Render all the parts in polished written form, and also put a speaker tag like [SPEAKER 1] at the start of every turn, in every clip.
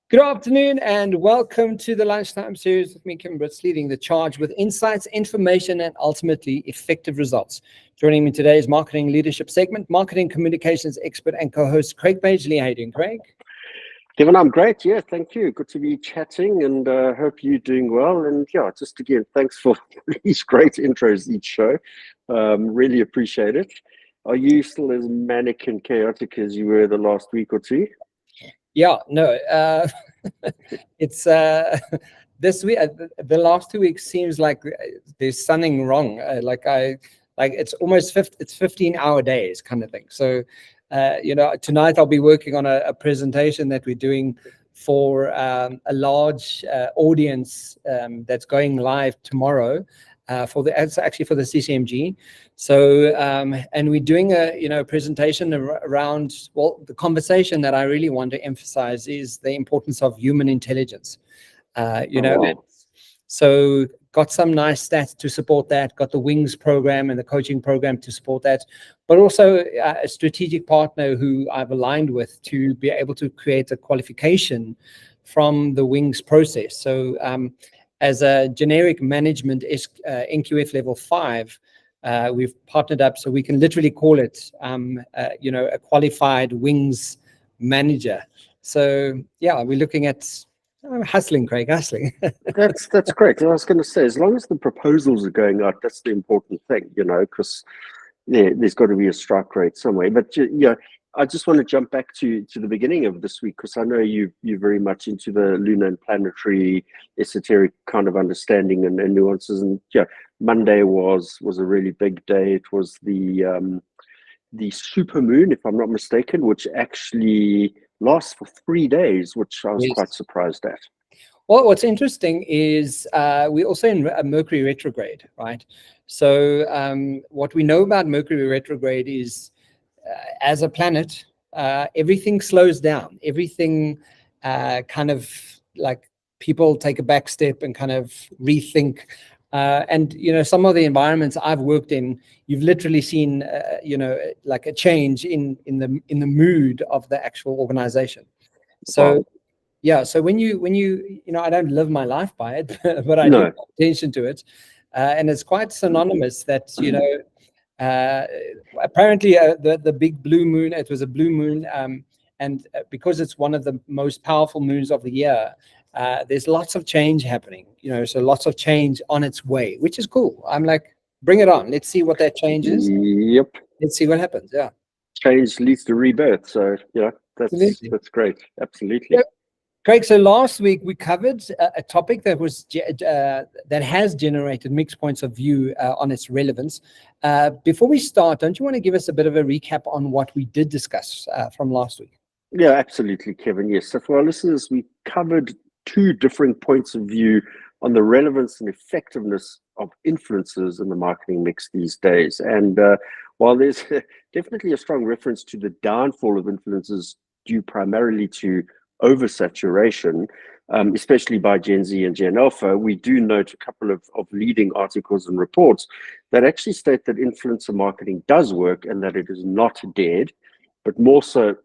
[SPEAKER 1] Good afternoon and welcome to the Lunchtime Series with me, Britz, leading the charge with insights, information, and ultimately effective results. Joining me today is Marketing Leadership Segment, Marketing Communications Expert and co-host Craig Bagely. How are you doing, Craig?
[SPEAKER 2] Kevin, I'm great. Yeah, thank you. Good to be chatting and hope you're doing well. And yeah, just again, thanks for these great intros each show. Really appreciate it. Are you still as manic and chaotic as you were the last week or two?
[SPEAKER 1] Yeah, no, it's this week. The last 2 weeks seems like there's something wrong. It's almost 15-hour days kind of thing. So, tonight I'll be working on a presentation that we're doing for a large audience that's going live tomorrow. It's actually for the CCMG. So, and we're doing a presentation around, well, the conversation that I really want to emphasize is the importance of human intelligence. So got some nice stats to support that, got the Wings program and the coaching program to support that, but also a strategic partner who I've aligned with to be able to create a qualification from the Wings process. So, as a generic management NQF level 5, we've partnered up so we can literally call it, a qualified Wings manager. So yeah, we're looking at hustling, Craig, hustling.
[SPEAKER 2] That's great. I was going to say, as long as the proposals are going out, that's the important thing, because there's got to be a strike rate somewhere. But I just want to jump back to the beginning of this week, because I know you're very much into the lunar and planetary esoteric kind of understanding and nuances. And Monday was a really big day. It was the super moon, if I'm not mistaken, which actually lasts for 3 days, which I was quite surprised at.
[SPEAKER 1] Well, what's interesting is we're also in a Mercury retrograde, right? So what we know about Mercury retrograde is as a planet, everything slows down. Everything kind of like people take a back step and kind of rethink. And some of the environments I've worked in, you've literally seen like a change in the mood of the actual organization. So wow. Yeah, so when you I don't live my life by it, but I do pay attention to it, and it's quite synonymous that apparently the big blue moon, it was a blue moon, and because it's one of the most powerful moons of the year, there's lots of change happening, so lots of change on its way, which is cool. I'm like, bring it on. Let's see what that change is.
[SPEAKER 2] Yep.
[SPEAKER 1] Let's see what happens. Yeah.
[SPEAKER 2] Change leads to rebirth. So that's great. Absolutely.
[SPEAKER 1] Yep. Craig, so last week we covered a topic that was that has generated mixed points of view on its relevance. Before we start, don't you want to give us a bit of a recap on what we did discuss from last week?
[SPEAKER 2] Yeah, absolutely, Kevin. Yes. So for our listeners, we covered 2 different points of view on the relevance and effectiveness of influencers in the marketing mix these days. And while there's definitely a strong reference to the downfall of influencers due primarily to oversaturation, especially by Gen Z and Gen Alpha, we do note a couple of leading articles and reports that actually state that influencer marketing does work and that it is not dead, but more so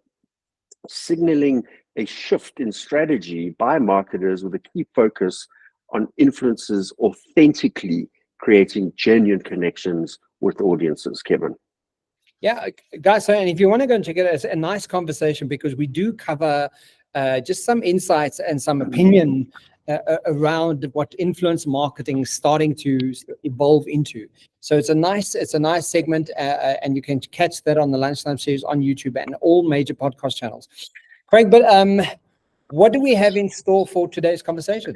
[SPEAKER 2] signaling a shift in strategy by marketers with a key focus on influencers authentically creating genuine connections with audiences, Kevin.
[SPEAKER 1] Yeah, guys, and if you want to go and check it out, it's a nice conversation because we do cover just some insights and some opinion around what influence marketing is starting to evolve into. So it's a nice segment, and you can catch that on the Lunchtime Series on YouTube and all major podcast channels. Craig, but what do we have in store for today's conversation?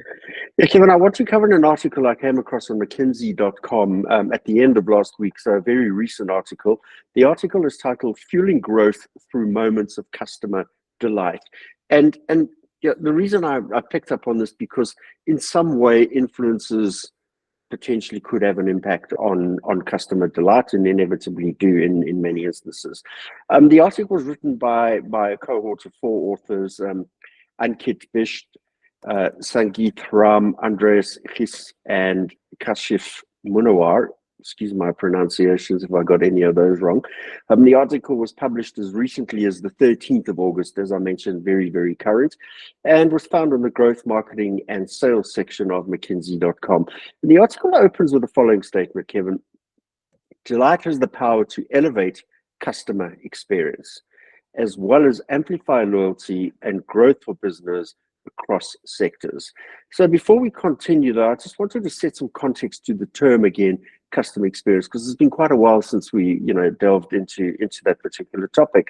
[SPEAKER 2] Yeah, Kevin, I want to cover an article I came across on McKinsey.com at the end of last week, so a very recent article. The article is titled "Fueling Growth Through Moments of Customer Delight." And the reason I picked up on this, because in some way influencers potentially could have an impact on customer delight, and inevitably do in many instances. The article was written by a cohort of 4 authors, Ankit Bisht, Sangeet Ram, Andreas Gis, and Kashif Munawar. excuse my pronunciations if I got any of those wrong. The article was published as recently as the 13th of August, as I mentioned, very, very current, and was found in the growth marketing and sales section of McKinsey.com. And the article opens with the following statement, Kevin. Delight has the power to elevate customer experience, as well as amplify loyalty and growth for business across sectors. So before we continue, though, I just wanted to set some context to the term again, customer experience, because it's been quite a while since we, delved into that particular topic.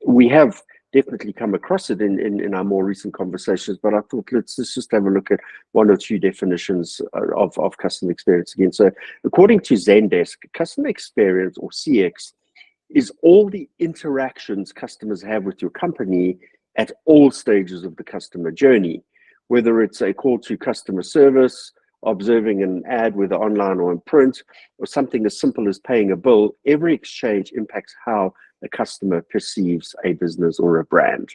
[SPEAKER 2] We have definitely come across it in our more recent conversations, but I thought let's just have a look at one or two definitions of customer experience again. So according to Zendesk, customer experience, or CX, is all the interactions customers have with your company at all stages of the customer journey, whether it's a call to customer service, observing an ad, whether online or in print, or something as simple as paying a bill. Every exchange impacts how a customer perceives a business or a brand.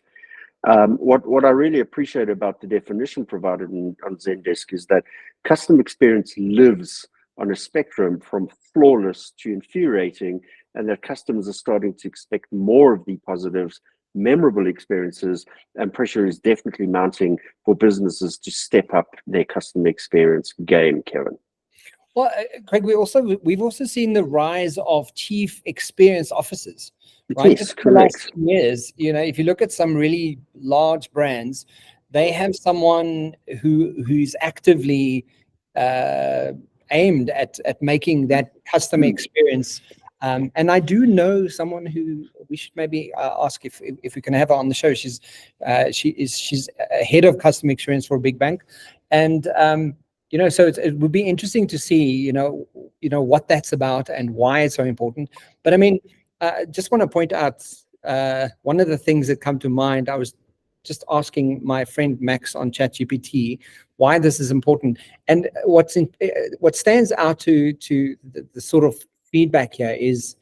[SPEAKER 2] What I really appreciate about the definition provided on Zendesk is that customer experience lives on a spectrum from flawless to infuriating, and that customers are starting to expect more of the positives, memorable experiences, and pressure is definitely mounting for businesses to step up their customer experience game, Kevin.
[SPEAKER 1] Well, Craig, we've also seen the rise of chief experience officers, right?
[SPEAKER 2] Yes,
[SPEAKER 1] The
[SPEAKER 2] correct.
[SPEAKER 1] last few years, if you look at some really large brands, they have someone who's actively aimed at making that customer experience. And I do know someone who we should maybe ask if we can have her on the show. She's a head of customer experience for a big bank, and so it would be interesting to see what that's about and why it's so important. But I mean, just want to point out one of the things that come to mind. I was just asking my friend Max on ChatGPT why this is important, and what stands out to the sort of feedback here is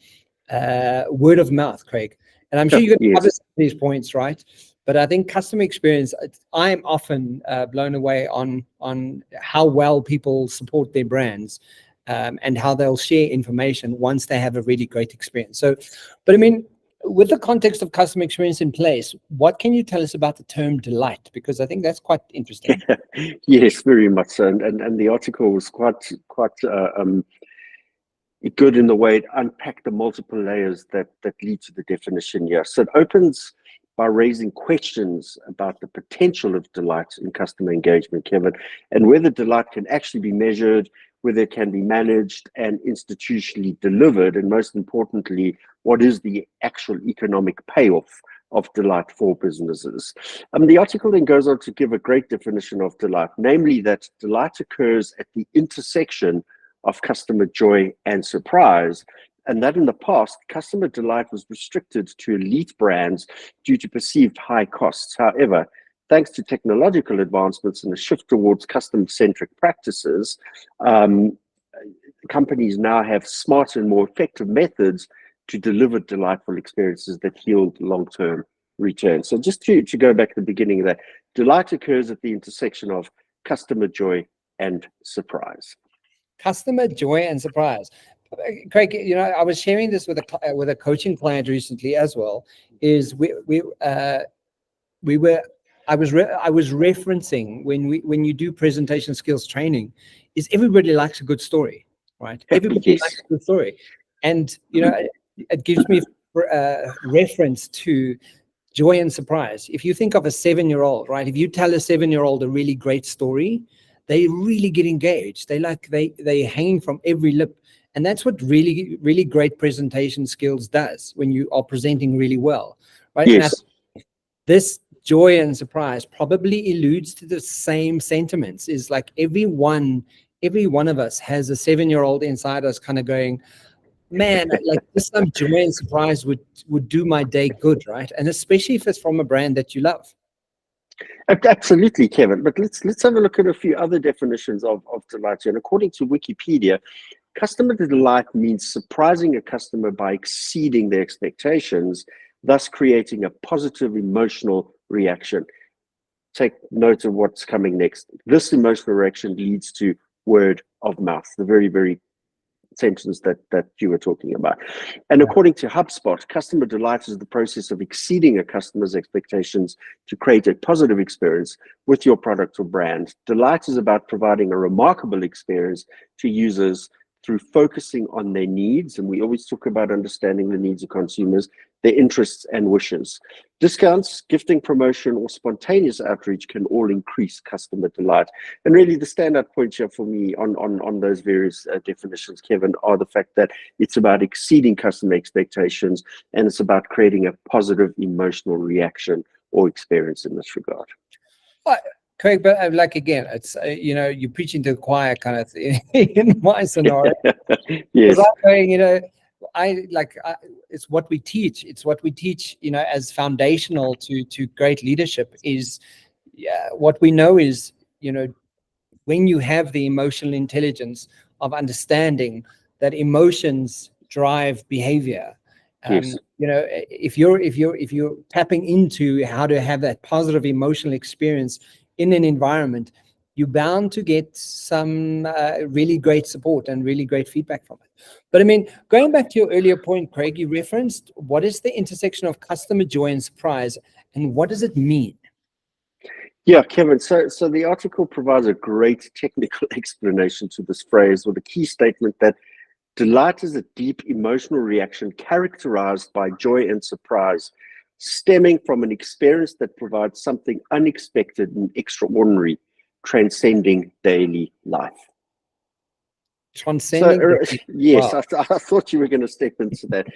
[SPEAKER 1] word of mouth, Craig. And I'm sure you're going to cover some of these points, right? But I think customer experience, I'm often blown away on how well people support their brands and how they'll share information once they have a really great experience. So, but I mean, with the context of customer experience in place, what can you tell us about the term delight? Because I think that's quite interesting.
[SPEAKER 2] Yes, very much so. And the article was quite good in the way it unpacked the multiple layers that lead to the definition here. So it opens by raising questions about the potential of delight in customer engagement, Kevin, and whether delight can actually be measured, whether it can be managed and institutionally delivered, and most importantly, what is the actual economic payoff of delight for businesses. The article then goes on to give a great definition of delight, namely that delight occurs at the intersection of customer joy and surprise, and that in the past, customer delight was restricted to elite brands due to perceived high costs. However, thanks to technological advancements and a shift towards customer-centric practices, companies now have smarter and more effective methods to deliver delightful experiences that yield long-term returns. So just to go back to the beginning of that, delight occurs at the intersection of customer joy and surprise.
[SPEAKER 1] Customer joy and surprise. Craig, I was sharing this with a coaching client recently as well. Is I was referencing when you do presentation skills training, is everybody likes a good story, right? Everybody likes a good story, and it gives me reference to joy and surprise. If you think of a 7-year-old, right? If you tell a 7-year-old a really great story, they really get engaged. They hang from every lip. And that's what really, really great presentation skills does when you are presenting really well, right?
[SPEAKER 2] Yes.
[SPEAKER 1] And this joy and surprise probably alludes to the same sentiments. Is like every one of us has a 7-year-old inside us kind of going, man, like this some joy and surprise would do my day good, right? And especially if it's from a brand that you love.
[SPEAKER 2] Absolutely, Kevin. But let's have a look at a few other definitions of delight. And according to Wikipedia, customer delight means surprising a customer by exceeding their expectations, thus creating a positive emotional reaction. Take note of what's coming next. This emotional reaction leads to word of mouth, the very, very sentence that you were talking about. And according to HubSpot, customer delight is the process of exceeding a customer's expectations to create a positive experience with your product or brand. Delight is about providing a remarkable experience to users through focusing on their needs. And we always talk about understanding the needs of consumers, their interests and wishes. Discounts, gifting promotion, or spontaneous outreach can all increase customer delight. And really the standout point here for me on those various definitions, Kevin, are the fact that it's about exceeding customer expectations and it's about creating a positive emotional reaction or experience in this regard.
[SPEAKER 1] Craig, but like again, it's you're preaching to the choir kind of thing in my scenario.
[SPEAKER 2] Yes.
[SPEAKER 1] I'm going, it's what we teach. It's what we teach, as foundational to great leadership is what we know is, when you have the emotional intelligence of understanding that emotions drive behavior.
[SPEAKER 2] Yes.
[SPEAKER 1] If you're tapping into how to have that positive emotional experience in an environment, you're bound to get some really great support and really great feedback from it. But I mean, going back to your earlier point, Craig, you referenced what is the intersection of customer joy and surprise, and what does it mean?
[SPEAKER 2] Yeah, Kevin, so the article provides a great technical explanation to this phrase with a key statement that delight is a deep emotional reaction characterized by joy and surprise, stemming from an experience that provides something unexpected and extraordinary, transcending daily life.
[SPEAKER 1] Transcending.
[SPEAKER 2] Yes,
[SPEAKER 1] Wow.
[SPEAKER 2] I thought you were going to step into that.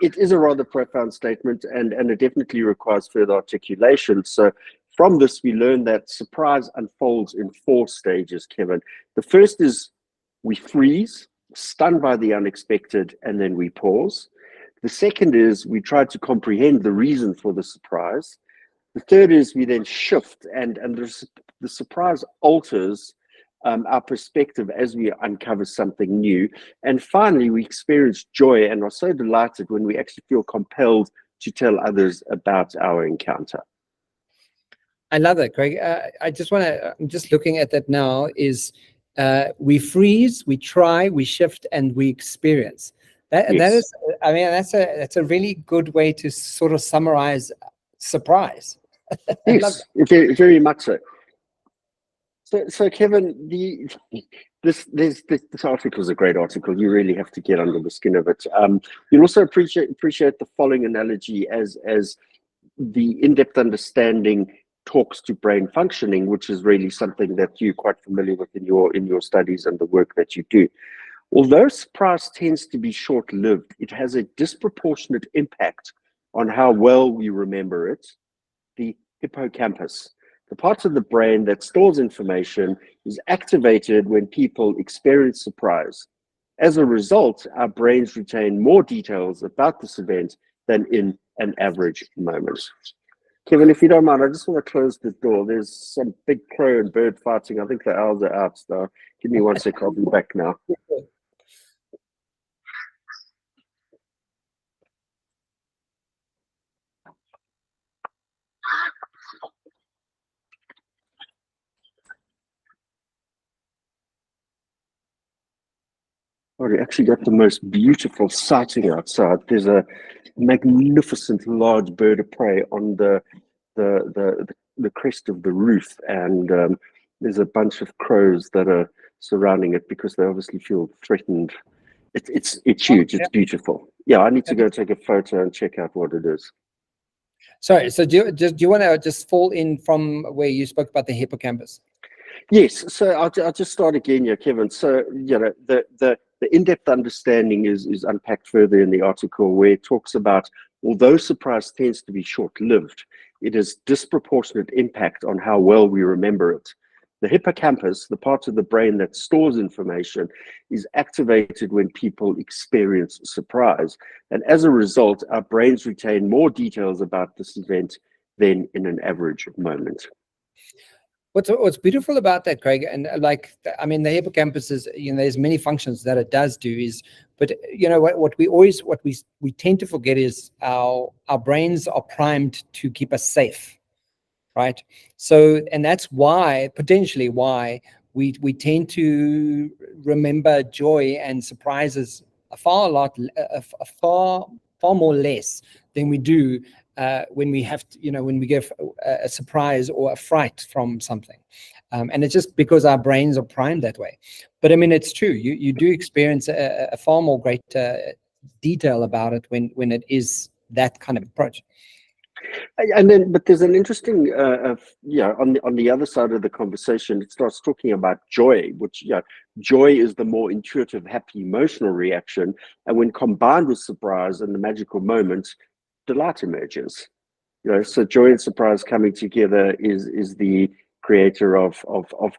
[SPEAKER 2] It is a rather profound statement, and it definitely requires further articulation. So from this, we learn that surprise unfolds in 4 stages, Kevin. The first is we freeze, stunned by the unexpected, and then we pause. The second is we try to comprehend the reason for the surprise. The third is we then shift, and the surprise alters our perspective as we uncover something new. And finally, we experience joy and are so delighted when we actually feel compelled to tell others about our encounter.
[SPEAKER 1] I love that, Craig. I'm just looking at that now, is we freeze, we try, we shift, and we experience. That is, I mean, that's a really good way to sort of summarize surprise.
[SPEAKER 2] Yes, very, very much so. So Kevin, this article is a great article. You really have to get under the skin of it. You'll also appreciate the following analogy as the in-depth understanding talks to brain functioning, which is really something that you're quite familiar with in your studies and the work that you do. Although surprise tends to be short-lived, it has a disproportionate impact on how well we remember it. The hippocampus, the part of the brain that stores information, is activated when people experience surprise. As a result, our brains retain more details about this event than in an average moment. Kevin, if you don't mind, I just want to close the door. There's some big crow and bird fighting. I think the owls are out. So give me 1 sec. I'll be back now. Oh, we actually got the most beautiful sighting outside. There's a magnificent large bird of prey on the crest of the roof, and there's a bunch of crows that are surrounding it because they obviously feel threatened. It's huge. It's beautiful. Yeah, I need to go take a photo and check out what it is.
[SPEAKER 1] Sorry. So do you want to just fall in from where you spoke about the hippocampus?
[SPEAKER 2] Yes. So I'll just start again here, Kevin. So the in-depth understanding is unpacked further in the article, where it talks about, although surprise tends to be short-lived, it has disproportionate impact on how well we remember it. The hippocampus, the part of the brain that stores information, is activated when people experience surprise. And as a result, our brains retain more details about this event than in an average moment.
[SPEAKER 1] What's beautiful about that, Craig, and the hippocampus is, there's many functions that it does do, but what we tend to forget is our brains are primed to keep us safe, right? So, and that's potentially why we tend to remember joy and surprises far more less than we do when we have to, when we get a surprise or a fright from something. And it's just because our brains are primed that way. But I mean, it's true. You do experience a far more greater detail about it when it is that kind of approach.
[SPEAKER 2] And then, but there's an interesting, on the other side of the conversation, it starts talking about joy, which, joy is the more intuitive, happy, emotional reaction. And when combined with surprise and the magical moments, delight emerges. So joy and surprise coming together is the creator of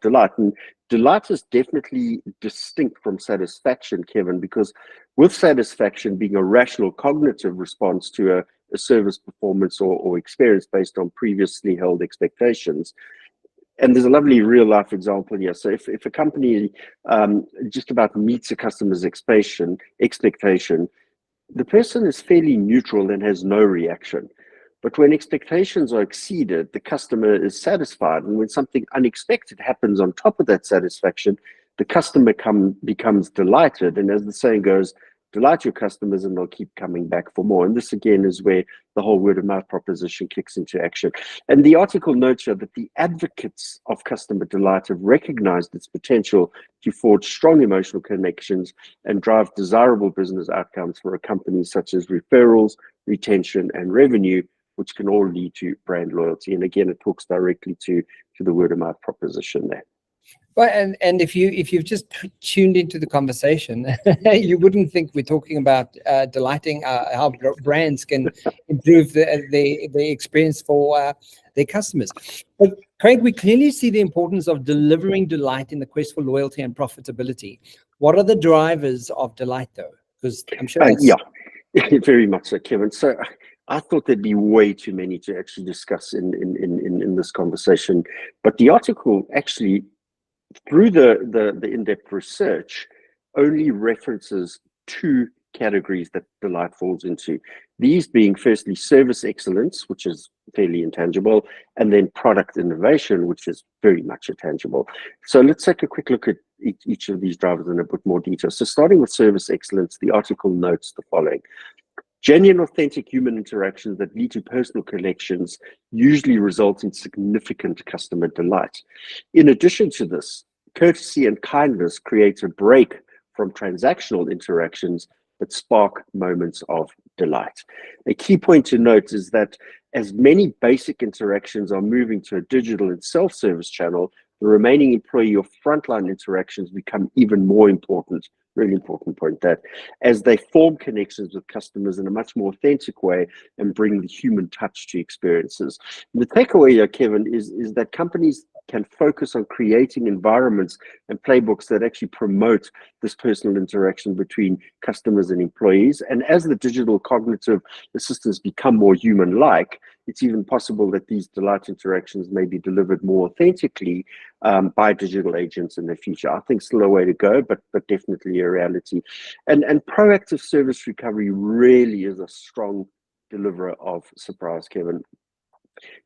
[SPEAKER 2] delight. And delight is definitely distinct from satisfaction, Kevin, because with satisfaction being a rational cognitive response to a service performance or experience based on previously held expectations. And there's a lovely real life example here. So if a company just about meets a customer's expectation, the person is fairly neutral and has no reaction. But when expectations are exceeded, the customer is satisfied. And when something unexpected happens on top of that satisfaction, the customer becomes delighted. And as the saying goes, delight your customers and they'll keep coming back for more. And this again is where the whole word of mouth proposition kicks into action. And the article notes here that the advocates of customer delight have recognized its potential to forge strong emotional connections and drive desirable business outcomes for a company, such as referrals, retention, and revenue, which can all lead to brand loyalty. And again, it talks directly to the word of mouth proposition there.
[SPEAKER 1] Well, and if you've just tuned into the conversation, you wouldn't think we're talking about delighting how brands can improve the experience for their customers. But Craig, we clearly see the importance of delivering delight in the quest for loyalty and profitability. What are the drivers of delight, though? Because I'm sure
[SPEAKER 2] very much so, Kevin. So I thought there'd be way too many to actually discuss in this conversation, but the article actually, through the in-depth research, only references two categories that delight falls into. These being firstly service excellence, which is fairly intangible, and then product innovation, which is very much intangible. So let's take a quick look at each of these drivers in a bit more detail. So starting with service excellence, the article notes the following. Genuine, authentic human interactions that lead to personal connections usually result in significant customer delight. In addition to this, courtesy and kindness create a break from transactional interactions that spark moments of delight. A key point to note is that as many basic interactions are moving to a digital and self-service channel, the remaining employee or frontline interactions become even more important. Really important point, that as they form connections with customers in a much more authentic way and bring the human touch to experiences. And the takeaway here, Kevin, is that companies can focus on creating environments and playbooks that actually promote this personal interaction between customers and employees. And as the digital cognitive assistants become more human-like, it's even possible that these delight interactions may be delivered more authentically by digital agents in the future. I think still a way to go, but definitely a reality. And proactive service recovery really is a strong deliverer of surprise, Kevin.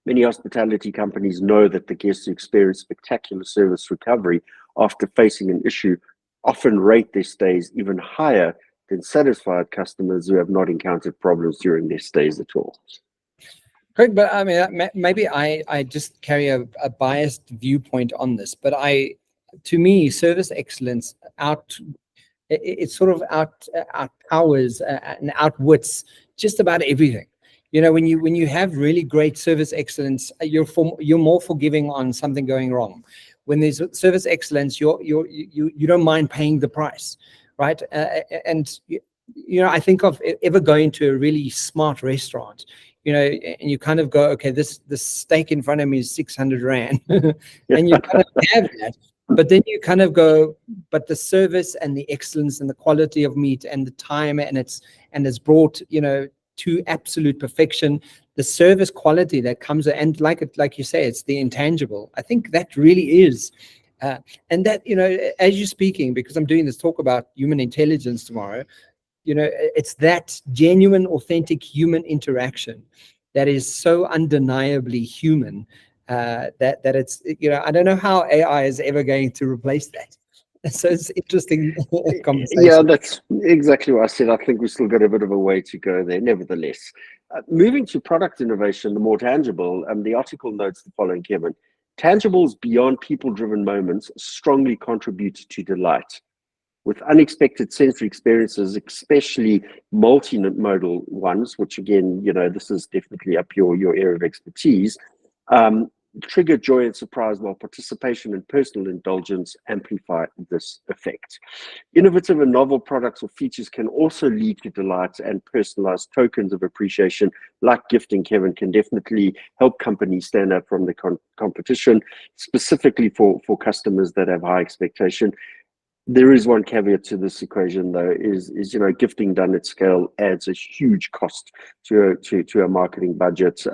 [SPEAKER 2] Many hospitality companies know that the guests who experience spectacular service recovery after facing an issue often rate their stays even higher than satisfied customers who have not encountered problems during their stays at all.
[SPEAKER 1] Correct, but I mean, maybe I just carry a biased viewpoint on this, but to me, service excellence it sort of outpowers and outwits just about everything. When you have really great service excellence, you're more forgiving on something going wrong. When there's service excellence, you don't mind paying the price, right? And I think of ever going to a really smart restaurant, and you kind of go, okay, this steak in front of me is 600 Rand, and you kind of have that. But then you kind of go, but the service and the excellence and the quality of meat and the time and it's brought, to absolute perfection. The service quality that comes, and like you say, it's the intangible. I think that really is, and that as you're speaking, because I'm doing this talk about human intelligence tomorrow, it's that genuine, authentic human interaction that is so undeniably human that it's, I don't know how AI is ever going to replace that. So it's interesting conversation.
[SPEAKER 2] Yeah, that's exactly what I said. I think we've still got a bit of a way to go there. Nevertheless, moving to product innovation, the more tangible, the article notes the following, Kevin. Tangibles beyond people-driven moments strongly contribute to delight. With unexpected sensory experiences, especially multimodal ones, which again, this is definitely up your area of expertise, trigger joy and surprise, while participation and personal indulgence amplify this effect. Innovative and novel products or features can also lead to delight, and personalized tokens of appreciation, like gifting, Kevin, can definitely help companies stand out from the competition, specifically for customers that have high expectation. There is one caveat to this equation, though, is gifting done at scale adds a huge cost to a marketing budget,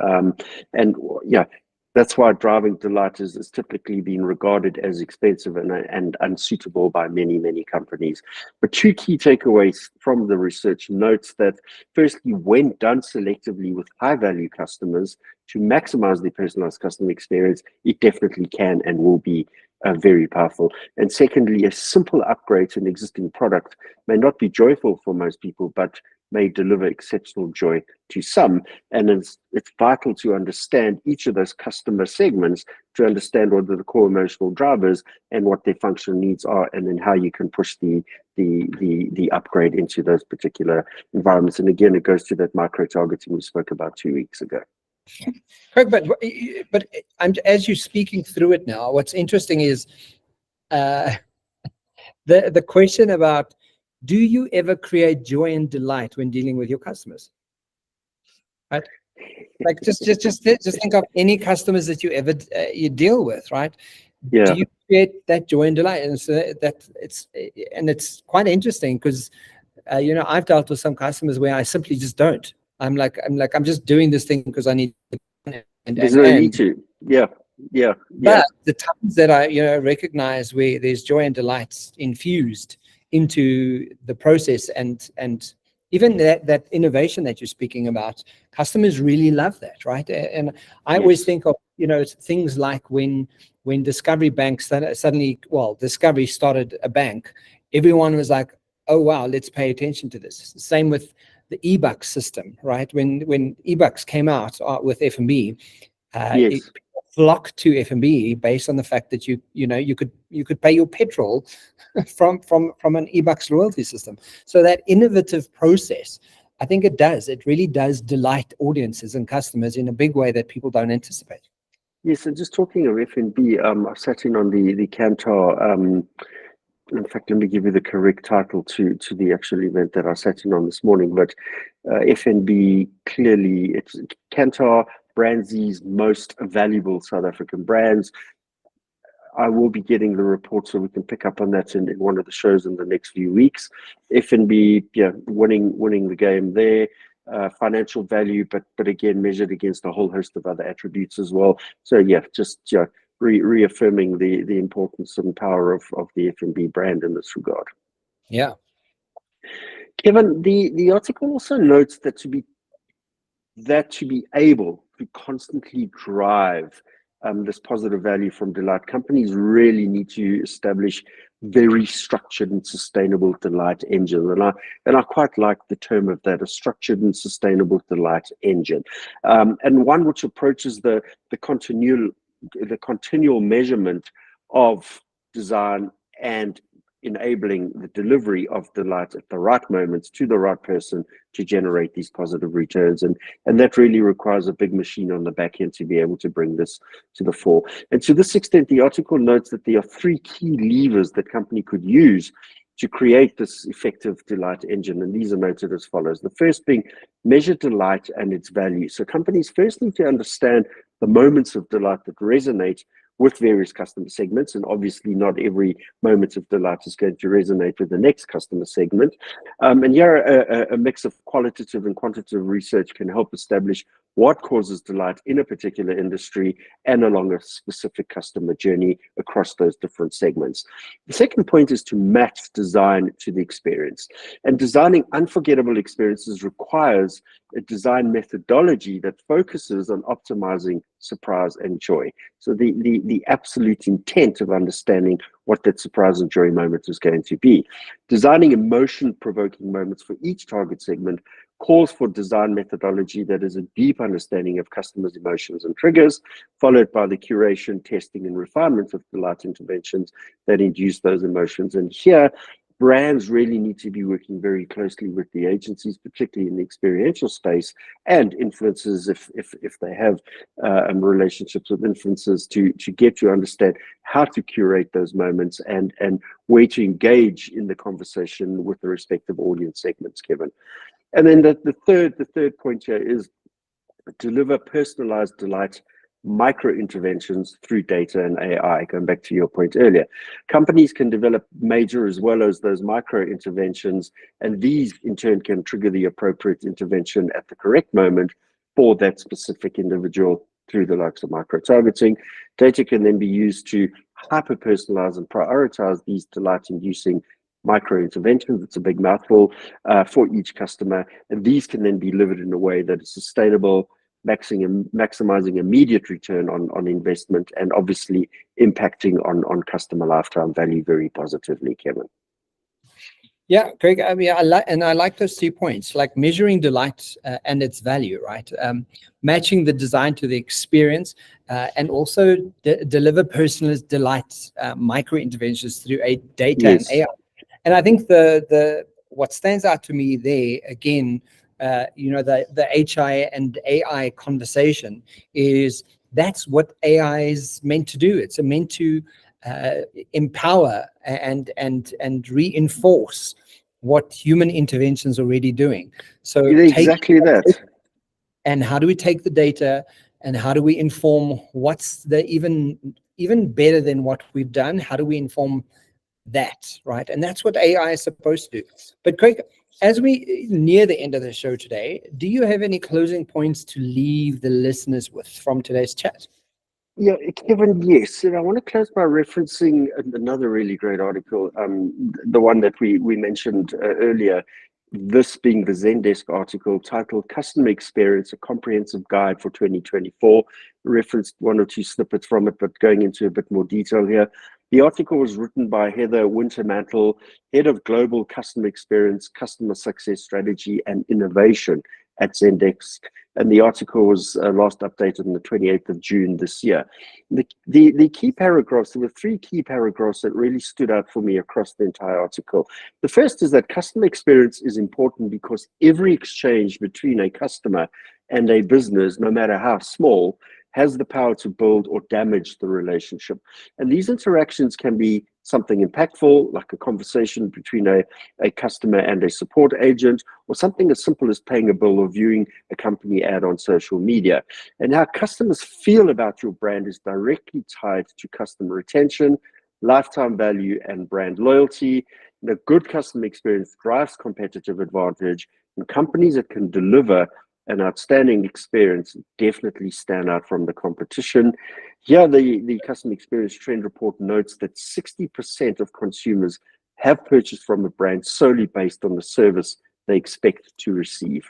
[SPEAKER 2] and yeah, that's why driving delight is typically being regarded as expensive and unsuitable by many companies. But two key takeaways from the research notes that, firstly, when done selectively with high-value customers to maximize the personalized customer experience, it definitely can and will be very powerful. And secondly, a simple upgrade to an existing product may not be joyful for most people, but may deliver exceptional joy to some. And it's vital to understand each of those customer segments to understand what are the core emotional drivers and what their functional needs are, and then how you can push the upgrade into those particular environments. And again, it goes to that micro targeting we spoke about 2 weeks ago.
[SPEAKER 1] Correct, but as you're speaking through it now, what's interesting is the question about, do you ever create joy and delight when dealing with your customers? Right? Like just think of any customers that you ever you deal with, right?
[SPEAKER 2] Yeah.
[SPEAKER 1] Do you create that joy and delight? And so it's quite interesting because I've dealt with some customers where I simply just don't. I'm just doing this thing because I need to,
[SPEAKER 2] there's no need to. Yeah.
[SPEAKER 1] But the times that I recognize where there's joy and delight infused into the process, and even that innovation that you're speaking about, customers really love that, right? And I always think of things like when Discovery Bank suddenly, Discovery started a bank, everyone was like, oh wow, let's pay attention to this. Same with the eBucks system, right? When eBucks came out with F&B, people flocked to F&B based on the fact that you could pay your petrol from an eBucks loyalty system. So that innovative process, I think it really does delight audiences and customers in a big way that people don't anticipate.
[SPEAKER 2] Yes, and just talking of F&B, I sat in on the Kantar. In fact, let me give you the correct title to the actual event that I sat in on this morning. But F&B, clearly, it's Kantar brands these most valuable South African brands. I will be getting the report so we can pick up on that in one of the shows in the next few weeks. F&B, winning the game there. Financial value, but again measured against a whole host of other attributes as well. So reaffirming the importance and power of the F&B brand in this regard.
[SPEAKER 1] Yeah.
[SPEAKER 2] Kevin, the article also notes that to be able to constantly drive this positive value from delight, companies really need to establish very structured and sustainable delight engine. And I quite like the term of that, a structured and sustainable delight engine. And one which approaches the continual measurement of design and enabling the delivery of delight at the right moments to the right person to generate these positive returns. And that really requires a big machine on the back end to be able to bring this to the fore. And to this extent, the article notes that there are 3 key levers that company could use to create this effective delight engine. And these are noted as follows. The first being measure delight and its value. So companies first need to understand the moments of delight that resonate with various customer segments, and obviously not every moment of delight is going to resonate with the next customer segment. And here a mix of qualitative and quantitative research can help establish what causes delight in a particular industry and along a specific customer journey across those different segments. The second point is to match design to the experience. And designing unforgettable experiences requires a design methodology that focuses on optimizing surprise and joy. So the absolute intent of understanding what that surprise and joy moment is going to be. Designing emotion-provoking moments for each target segment calls for design methodology that is a deep understanding of customers' emotions and triggers, followed by the curation, testing, and refinement of delight interventions that induce those emotions. And here, brands really need to be working very closely with the agencies, particularly in the experiential space, and influencers if they have relationships with influencers to get to understand how to curate those moments and where to engage in the conversation with the respective audience segments, Kevin. And then the third point here is deliver personalized delight micro interventions through data and AI, going back to your point earlier. Companies can develop major as well as those micro interventions, and these in turn can trigger the appropriate intervention at the correct moment for that specific individual through the likes of micro targeting. Data can then be used to hyper personalize and prioritize these delight inducing micro interventions. It's a big mouthful for each customer, and these can then be delivered in a way that is sustainable, maximizing immediate return on investment, and obviously impacting on customer lifetime value very positively, Kevin.
[SPEAKER 1] Yeah, Greg, I mean, I like those 2 points, like measuring delight and its value, right? Matching the design to the experience, and also deliver personalized delight micro interventions through data and AI. And I think the what stands out to me there, again, the HI and AI conversation is that's what AI is meant to do. It's meant to empower and reinforce what human interventions are already doing. So
[SPEAKER 2] exactly that.
[SPEAKER 1] And how do we take the data and how do we inform what's the even better than what we've done? How do we inform that, right? And that's what AI is supposed to do. But Craig, as we near the end of the show today, do you have any closing points to leave the listeners with from today's chat?
[SPEAKER 2] Yeah, Kevin, yes. And I want to close by referencing another really great article, the one that we mentioned earlier, this being the Zendesk article titled Customer Experience, a Comprehensive Guide for 2024. Referenced one or two snippets from it, but going into a bit more detail here. The article was written by Heather Wintermantle, Head of Global Customer Experience, Customer Success Strategy and Innovation at Zendesk. And the article was last updated on the 28th of June this year. The key paragraphs, there were 3 key paragraphs that really stood out for me across the entire article. The first is that customer experience is important because every exchange between a customer and a business, no matter how small, has the power to build or damage the relationship. And these interactions can be something impactful, like a conversation between a customer and a support agent, or something as simple as paying a bill or viewing a company ad on social media. And how customers feel about your brand is directly tied to customer retention, lifetime value, and brand loyalty. The good customer experience drives competitive advantage, and companies that can deliver an outstanding experience definitely stand out from the competition. Here, the customer experience trend report notes that 60% of consumers have purchased from a brand solely based on the service they expect to receive.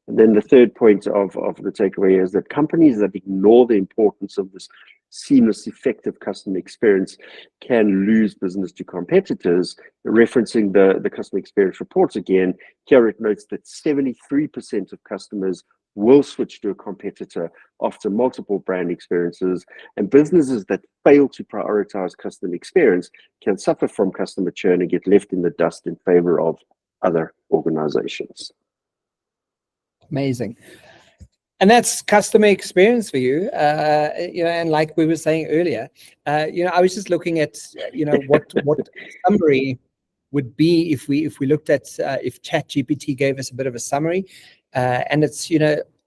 [SPEAKER 2] And then the third point of the takeaway is that companies that ignore the importance of this seamless, effective customer experience can lose business to competitors. Referencing the customer experience reports again, here it notes that 73% of customers will switch to a competitor after multiple brand experiences, and businesses that fail to prioritize customer experience can suffer from customer churn and get left in the dust in favor of other organizations.
[SPEAKER 1] Amazing. And that's customer experience for you, and like we were saying earlier, I was just looking at, what summary would be if we looked at if ChatGPT gave us a bit of a summary, and it's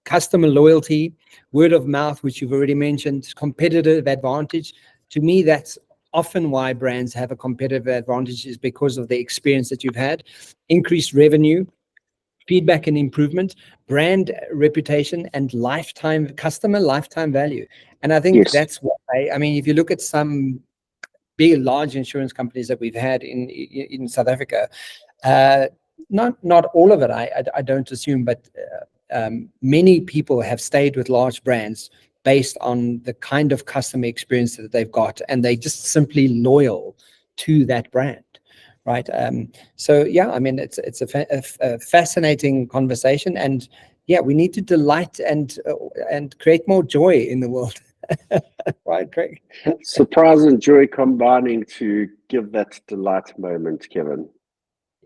[SPEAKER 1] customer loyalty, word of mouth, which you've already mentioned, competitive advantage. To me, that's often why brands have a competitive advantage, is because of the experience that you've had, increased revenue, feedback and improvement, brand reputation, and customer lifetime value. And I think
[SPEAKER 2] Yes.
[SPEAKER 1] that's what I mean, if you look at some big, large insurance companies that we've had in South Africa, not all of it, I don't assume, but many people have stayed with large brands based on the kind of customer experience that they've got, and they just simply loyal to that brand, right? So yeah, I mean, it's a fascinating conversation, and yeah, we need to delight and create more joy in the world. Right, Craig?
[SPEAKER 2] Surprise and joy combining to give that delight moment, Kevin.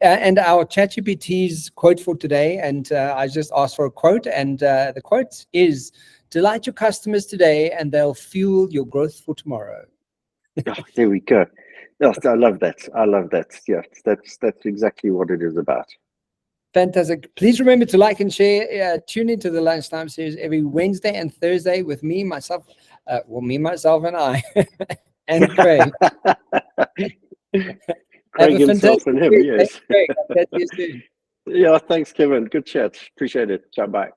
[SPEAKER 1] And our ChatGPT's quote for today, and I just asked for a quote, and the quote is, "Delight your customers today, and they'll fuel your growth for tomorrow."
[SPEAKER 2] Oh, there we go. Oh, I love that. I love that. Yeah, that's exactly what it is about.
[SPEAKER 1] Fantastic. Please remember to like and share. Tune into the Lunchtime series every Wednesday and Thursday with me, myself, and I, and Craig.
[SPEAKER 2] Craig himself and him, yes.
[SPEAKER 1] Craig. I'll catch you soon.
[SPEAKER 2] Yeah, thanks, Kevin. Good chat. Appreciate it. Ciao, bye.